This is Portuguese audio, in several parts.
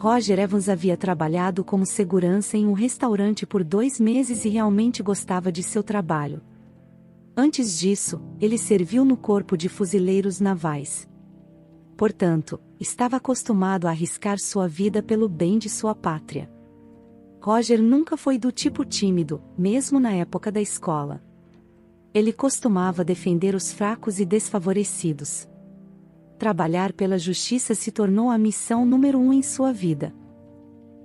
Roger Evans havia trabalhado como segurança em um restaurante por 2 meses e realmente gostava de seu trabalho. Antes disso, ele serviu no Corpo de Fuzileiros Navais. Portanto, estava acostumado a arriscar sua vida pelo bem de sua pátria. Roger nunca foi do tipo tímido, mesmo na época da escola. Ele costumava defender os fracos e desfavorecidos. Trabalhar pela justiça se tornou a missão número 1 em sua vida.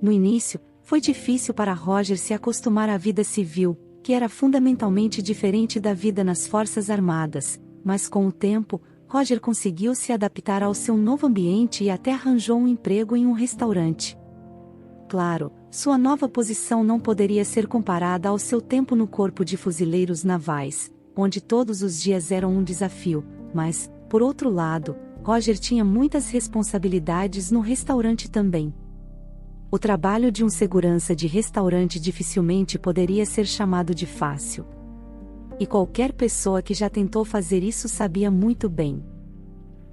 No início, foi difícil para Roger se acostumar à vida civil, que era fundamentalmente diferente da vida nas Forças Armadas, mas com o tempo, Roger conseguiu se adaptar ao seu novo ambiente e até arranjou um emprego em um restaurante. Claro, sua nova posição não poderia ser comparada ao seu tempo no Corpo de Fuzileiros Navais, onde todos os dias eram um desafio, mas, por outro lado, Roger tinha muitas responsabilidades no restaurante também. O trabalho de um segurança de restaurante dificilmente poderia ser chamado de fácil. E qualquer pessoa que já tentou fazer isso sabia muito bem.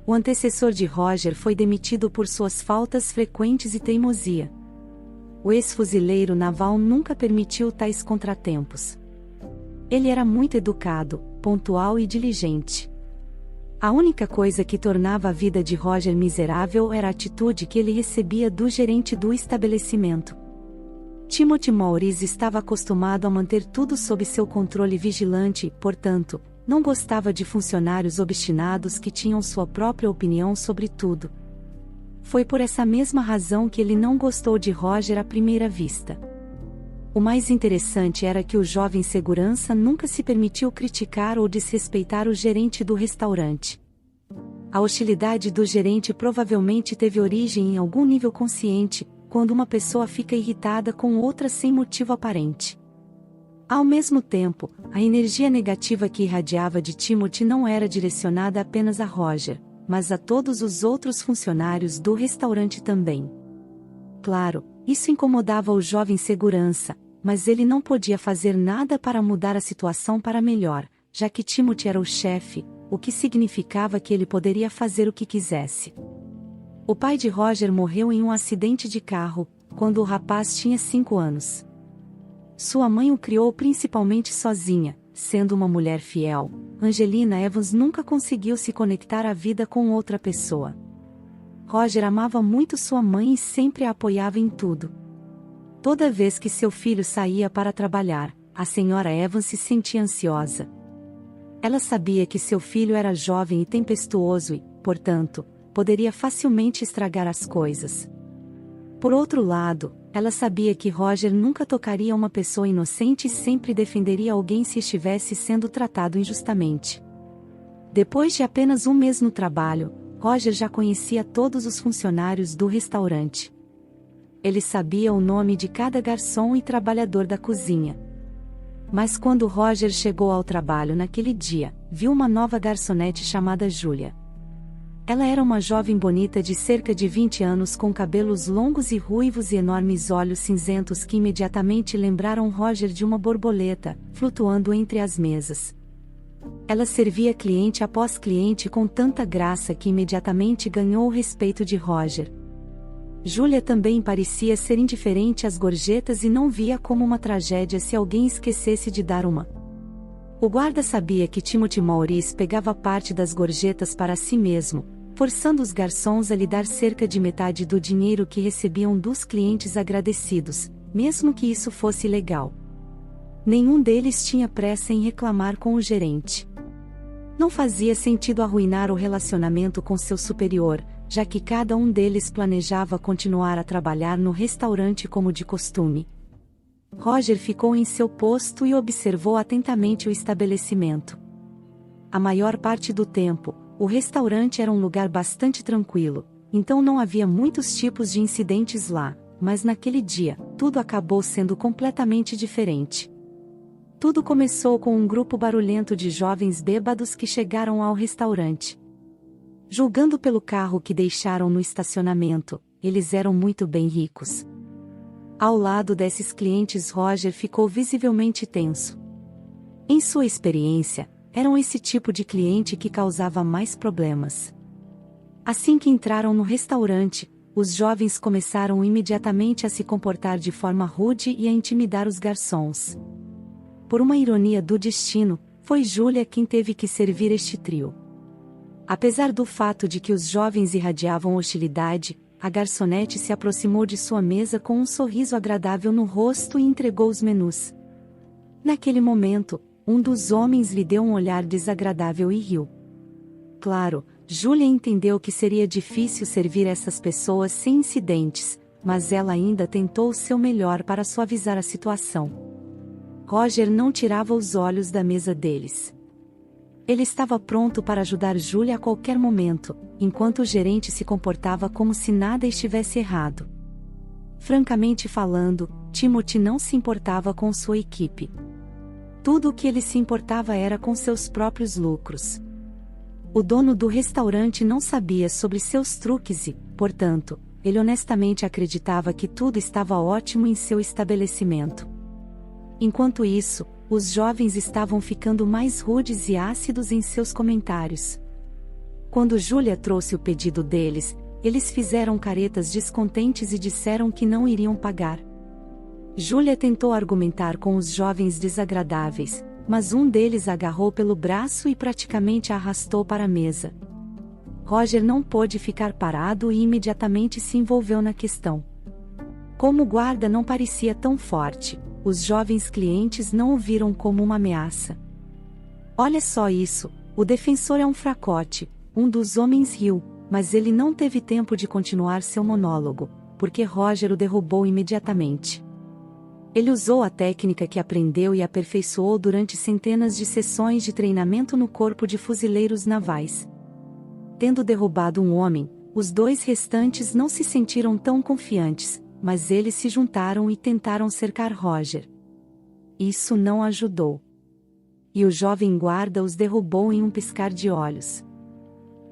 O antecessor de Roger foi demitido por suas faltas frequentes e teimosia. O ex-fuzileiro naval nunca permitiu tais contratempos. Ele era muito educado, pontual e diligente. A única coisa que tornava a vida de Roger miserável era a atitude que ele recebia do gerente do estabelecimento. Timothy Maurice estava acostumado a manter tudo sob seu controle vigilante e, portanto, não gostava de funcionários obstinados que tinham sua própria opinião sobre tudo. Foi por essa mesma razão que ele não gostou de Roger à primeira vista. O mais interessante era que o jovem segurança nunca se permitiu criticar ou desrespeitar o gerente do restaurante. A hostilidade do gerente provavelmente teve origem em algum nível consciente, quando uma pessoa fica irritada com outra sem motivo aparente. Ao mesmo tempo, a energia negativa que irradiava de Timothy não era direcionada apenas a Roger, mas a todos os outros funcionários do restaurante também. Claro, isso incomodava o jovem segurança, mas ele não podia fazer nada para mudar a situação para melhor, já que Timothy era o chefe, o que significava que ele poderia fazer o que quisesse. O pai de Roger morreu em um acidente de carro, quando o rapaz tinha 5 anos. Sua mãe o criou principalmente sozinha, sendo uma mulher fiel. Angelina Evans nunca conseguiu se conectar à vida com outra pessoa. Roger amava muito sua mãe e sempre a apoiava em tudo. Toda vez que seu filho saía para trabalhar, a senhora Evans se sentia ansiosa. Ela sabia que seu filho era jovem e tempestuoso e, portanto, poderia facilmente estragar as coisas. Por outro lado, ela sabia que Roger nunca tocaria uma pessoa inocente e sempre defenderia alguém se estivesse sendo tratado injustamente. Depois de apenas um mês no trabalho, Roger já conhecia todos os funcionários do restaurante. Ele sabia o nome de cada garçom e trabalhador da cozinha. Mas quando Roger chegou ao trabalho naquele dia, viu uma nova garçonete chamada Julia. Ela era uma jovem bonita de cerca de 20 anos com cabelos longos e ruivos e enormes olhos cinzentos que imediatamente lembraram Roger de uma borboleta, flutuando entre as mesas. Ela servia cliente após cliente com tanta graça que imediatamente ganhou o respeito de Roger. Julia também parecia ser indiferente às gorjetas e não via como uma tragédia se alguém esquecesse de dar uma. O guarda sabia que Timothy Maurice pegava parte das gorjetas para si mesmo, forçando os garçons a lhe dar cerca de metade do dinheiro que recebiam dos clientes agradecidos, mesmo que isso fosse ilegal. Nenhum deles tinha pressa em reclamar com o gerente. Não fazia sentido arruinar o relacionamento com seu superior, já que cada um deles planejava continuar a trabalhar no restaurante como de costume. Roger ficou em seu posto e observou atentamente o estabelecimento. A maior parte do tempo, o restaurante era um lugar bastante tranquilo, então não havia muitos tipos de incidentes lá, mas naquele dia, tudo acabou sendo completamente diferente. Tudo começou com um grupo barulhento de jovens bêbados que chegaram ao restaurante. Julgando pelo carro que deixaram no estacionamento, eles eram muito bem ricos. Ao lado desses clientes, Roger ficou visivelmente tenso. Em sua experiência, eram esse tipo de cliente que causava mais problemas. Assim que entraram no restaurante, os jovens começaram imediatamente a se comportar de forma rude e a intimidar os garçons. Por uma ironia do destino, foi Júlia quem teve que servir este trio. Apesar do fato de que os jovens irradiavam hostilidade, a garçonete se aproximou de sua mesa com um sorriso agradável no rosto e entregou os menus. Naquele momento, um dos homens lhe deu um olhar desagradável e riu. Claro, Júlia entendeu que seria difícil servir essas pessoas sem incidentes, mas ela ainda tentou o seu melhor para suavizar a situação. Roger não tirava os olhos da mesa deles. Ele estava pronto para ajudar Júlia a qualquer momento, enquanto o gerente se comportava como se nada estivesse errado. Francamente falando, Timothy não se importava com sua equipe. Tudo o que ele se importava era com seus próprios lucros. O dono do restaurante não sabia sobre seus truques e, portanto, ele honestamente acreditava que tudo estava ótimo em seu estabelecimento. Enquanto isso, os jovens estavam ficando mais rudes e ácidos em seus comentários. Quando Júlia trouxe o pedido deles, eles fizeram caretas descontentes e disseram que não iriam pagar. Júlia tentou argumentar com os jovens desagradáveis, mas um deles a agarrou pelo braço e praticamente a arrastou para a mesa. Roger não pôde ficar parado e imediatamente se envolveu na questão. Como o guarda não parecia tão forte, os jovens clientes não o viram como uma ameaça. Olha só isso, o defensor é um fracote, um dos homens riu, mas ele não teve tempo de continuar seu monólogo, porque Roger o derrubou imediatamente. Ele usou a técnica que aprendeu e aperfeiçoou durante centenas de sessões de treinamento no Corpo de Fuzileiros Navais. Tendo derrubado um homem, os dois restantes não se sentiram tão confiantes, mas eles se juntaram e tentaram cercar Roger. Isso não ajudou. E o jovem guarda os derrubou em um piscar de olhos.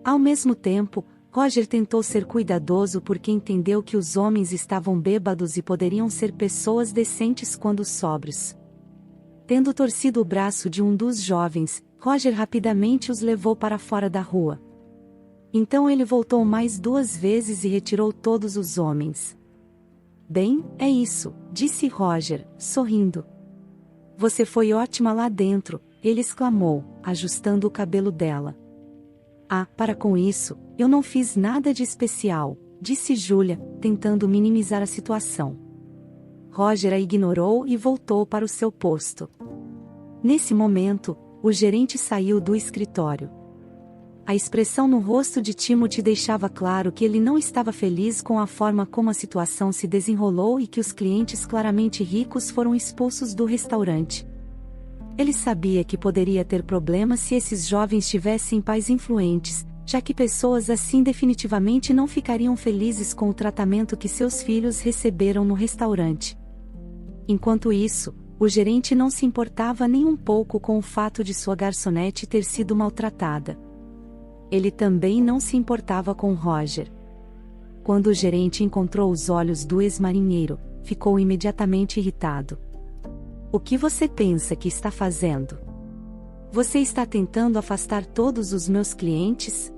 Ao mesmo tempo, Roger tentou ser cuidadoso porque entendeu que os homens estavam bêbados e poderiam ser pessoas decentes quando sóbrios. Tendo torcido o braço de um dos jovens, Roger rapidamente os levou para fora da rua. Então ele voltou mais 2 vezes e retirou todos os homens. Bem, é isso, disse Roger, sorrindo. Você foi ótima lá dentro, ele exclamou, ajustando o cabelo dela. Ah, para com isso, eu não fiz nada de especial, disse Júlia, tentando minimizar a situação. Roger a ignorou e voltou para o seu posto. Nesse momento, o gerente saiu do escritório. A expressão no rosto de Timothy deixava claro que ele não estava feliz com a forma como a situação se desenrolou e que os clientes claramente ricos foram expulsos do restaurante. Ele sabia que poderia ter problemas se esses jovens tivessem pais influentes, já que pessoas assim definitivamente não ficariam felizes com o tratamento que seus filhos receberam no restaurante. Enquanto isso, o gerente não se importava nem um pouco com o fato de sua garçonete ter sido maltratada. Ele também não se importava com Roger. Quando o gerente encontrou os olhos do ex-marinheiro, ficou imediatamente irritado. O que você pensa que está fazendo? Você está tentando afastar todos os meus clientes?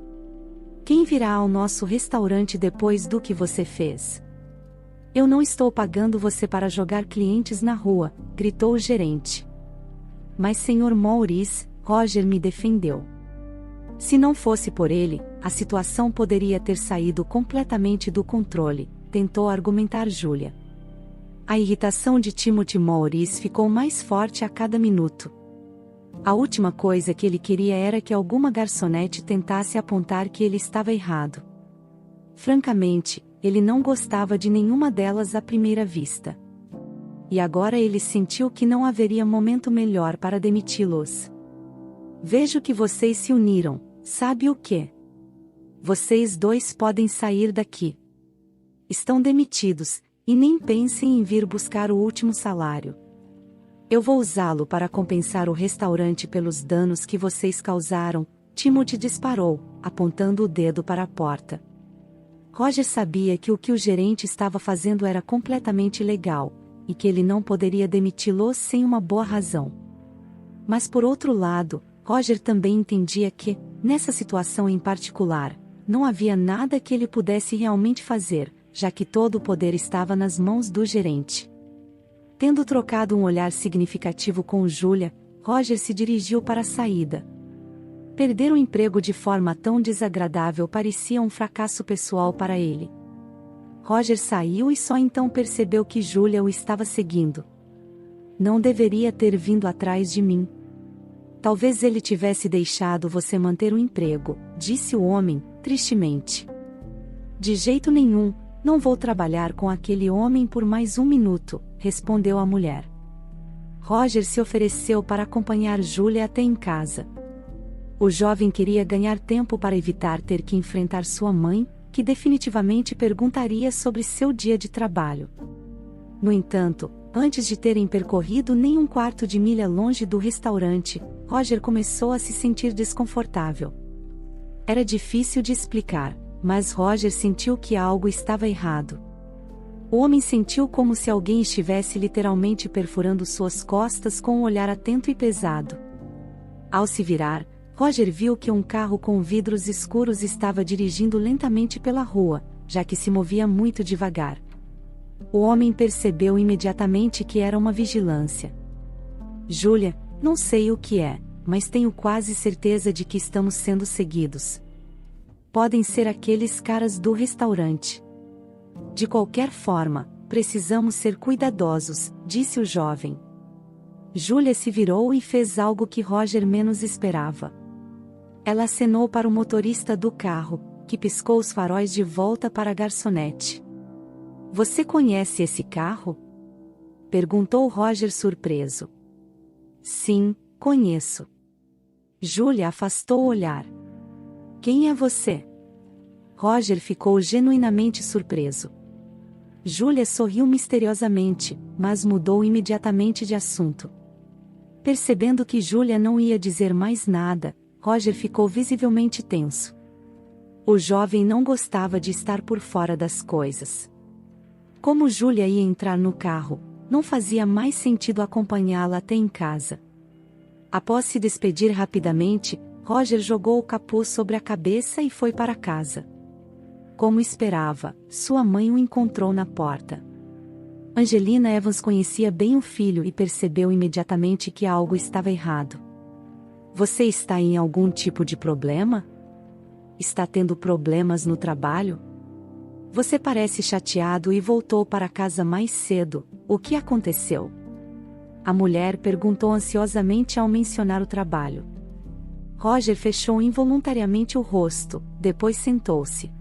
Quem virá ao nosso restaurante depois do que você fez? Eu não estou pagando você para jogar clientes na rua, gritou o gerente. Mas Sr. Maurice, Roger me defendeu. Se não fosse por ele, a situação poderia ter saído completamente do controle, tentou argumentar Júlia. A irritação de Timothy Maurice ficou mais forte a cada minuto. A última coisa que ele queria era que alguma garçonete tentasse apontar que ele estava errado. Francamente, ele não gostava de nenhuma delas à primeira vista. E agora ele sentiu que não haveria momento melhor para demiti-los. Vejo que vocês se uniram, sabe o quê? Vocês dois podem sair daqui. Estão demitidos, e nem pensem em vir buscar o último salário. Eu vou usá-lo para compensar o restaurante pelos danos que vocês causaram, Timothy disparou, apontando o dedo para a porta. Roger sabia que o que o gerente estava fazendo era completamente legal, e que ele não poderia demiti-lo sem uma boa razão. Mas por outro lado, Roger também entendia que, nessa situação em particular, não havia nada que ele pudesse realmente fazer, já que todo o poder estava nas mãos do gerente. Tendo trocado um olhar significativo com Julia, Roger se dirigiu para a saída. Perder o emprego de forma tão desagradável parecia um fracasso pessoal para ele. Roger saiu e só então percebeu que Julia o estava seguindo. Não deveria ter vindo atrás de mim. Talvez ele tivesse deixado você manter o emprego, disse o homem, tristemente. De jeito nenhum, não vou trabalhar com aquele homem por mais um minuto, respondeu a mulher. Roger se ofereceu para acompanhar Julia até em casa. O jovem queria ganhar tempo para evitar ter que enfrentar sua mãe, que definitivamente perguntaria sobre seu dia de trabalho. No entanto, antes de terem percorrido nem um quarto de milha longe do restaurante, Roger começou a se sentir desconfortável. Era difícil de explicar, mas Roger sentiu que algo estava errado. O homem sentiu como se alguém estivesse literalmente perfurando suas costas com um olhar atento e pesado. Ao se virar, Roger viu que um carro com vidros escuros estava dirigindo lentamente pela rua, já que se movia muito devagar. O homem percebeu imediatamente que era uma vigilância. Julia, não sei o que é, mas tenho quase certeza de que estamos sendo seguidos. Podem ser aqueles caras do restaurante. De qualquer forma, precisamos ser cuidadosos, disse o jovem. Julia se virou e fez algo que Roger menos esperava. Ela acenou para o motorista do carro, que piscou os faróis de volta para a garçonete. Você conhece esse carro? Perguntou Roger surpreso. Sim, conheço. Julia afastou o olhar. Quem é você? Roger ficou genuinamente surpreso. Julia sorriu misteriosamente, mas mudou imediatamente de assunto. Percebendo que Julia não ia dizer mais nada, Roger ficou visivelmente tenso. O jovem não gostava de estar por fora das coisas. Como Julia ia entrar no carro, não fazia mais sentido acompanhá-la até em casa. Após se despedir rapidamente, Roger jogou o capuz sobre a cabeça e foi para casa. Como esperava, sua mãe o encontrou na porta. Angelina Evans conhecia bem o filho e percebeu imediatamente que algo estava errado. Você está em algum tipo de problema? Está tendo problemas no trabalho? Você parece chateado e voltou para casa mais cedo. O que aconteceu? A mulher perguntou ansiosamente ao mencionar o trabalho. Roger fechou involuntariamente o rosto, depois sentou-se.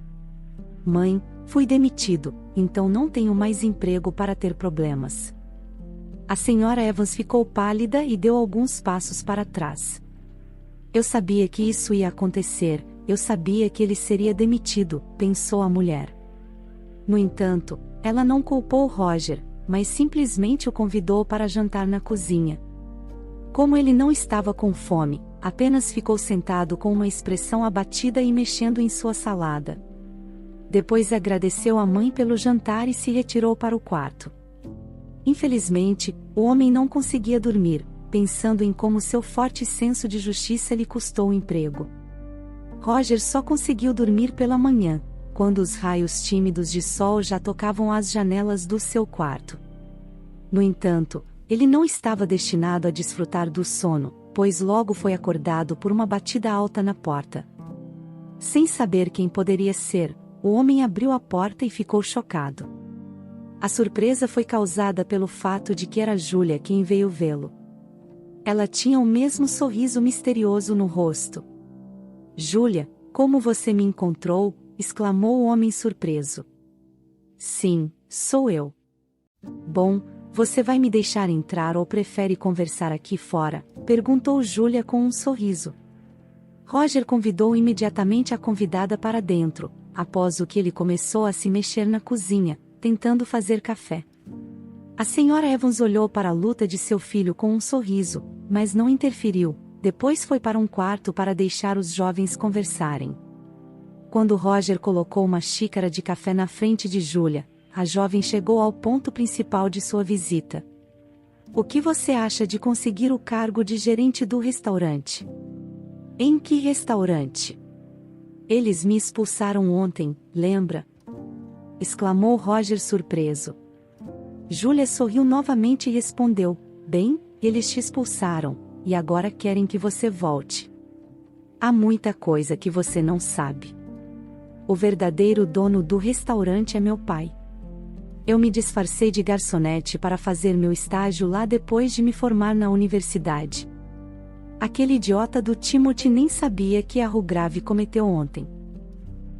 Mãe, fui demitido, então não tenho mais emprego para ter problemas. A senhora Evans ficou pálida e deu alguns passos para trás. Eu sabia que isso ia acontecer, eu sabia que ele seria demitido, pensou a mulher. No entanto, ela não culpou Roger, mas simplesmente o convidou para jantar na cozinha. Como ele não estava com fome, apenas ficou sentado com uma expressão abatida e mexendo em sua salada. Depois agradeceu à mãe pelo jantar e se retirou para o quarto. Infelizmente, o homem não conseguia dormir, pensando em como seu forte senso de justiça lhe custou o emprego. Roger só conseguiu dormir pela manhã, quando os raios tímidos de sol já tocavam as janelas do seu quarto. No entanto, ele não estava destinado a desfrutar do sono, pois logo foi acordado por uma batida alta na porta. Sem saber quem poderia ser, o homem abriu a porta e ficou chocado. A surpresa foi causada pelo fato de que era Julia quem veio vê-lo. Ela tinha o mesmo sorriso misterioso no rosto. Julia, como você me encontrou? Exclamou o homem surpreso. Sim, sou eu. Bom, você vai me deixar entrar ou prefere conversar aqui fora? Perguntou Julia com um sorriso. Roger convidou imediatamente a convidada para dentro, após o que ele começou a se mexer na cozinha, tentando fazer café. A senhora Evans olhou para a luta de seu filho com um sorriso, mas não interferiu, depois foi para um quarto para deixar os jovens conversarem. Quando Roger colocou uma xícara de café na frente de Julia, a jovem chegou ao ponto principal de sua visita. O que você acha de conseguir o cargo de gerente do restaurante? Em que restaurante? Eles me expulsaram ontem, lembra? Exclamou Roger surpreso. Júlia sorriu novamente e respondeu: bem, eles te expulsaram, e agora querem que você volte. Há muita coisa que você não sabe. O verdadeiro dono do restaurante é meu pai. Eu me disfarcei de garçonete para fazer meu estágio lá depois de me formar na universidade. Aquele idiota do Timothy nem sabia que erro grave cometeu ontem.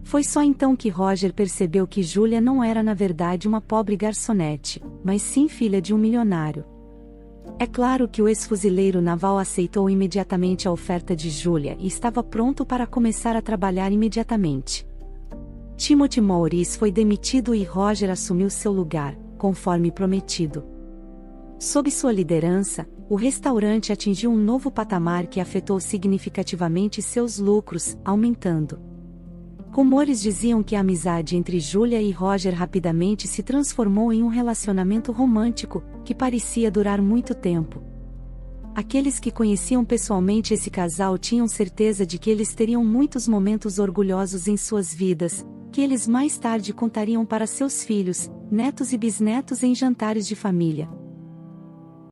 Foi só então que Roger percebeu que Júlia não era na verdade uma pobre garçonete, mas sim filha de um milionário. É claro que o ex-fuzileiro naval aceitou imediatamente a oferta de Júlia e estava pronto para começar a trabalhar imediatamente. Timothy Maurice foi demitido e Roger assumiu seu lugar, conforme prometido. Sob sua liderança, o restaurante atingiu um novo patamar que afetou significativamente seus lucros, aumentando. Rumores diziam que a amizade entre Júlia e Roger rapidamente se transformou em um relacionamento romântico, que parecia durar muito tempo. Aqueles que conheciam pessoalmente esse casal tinham certeza de que eles teriam muitos momentos orgulhosos em suas vidas, que eles mais tarde contariam para seus filhos, netos e bisnetos em jantares de família.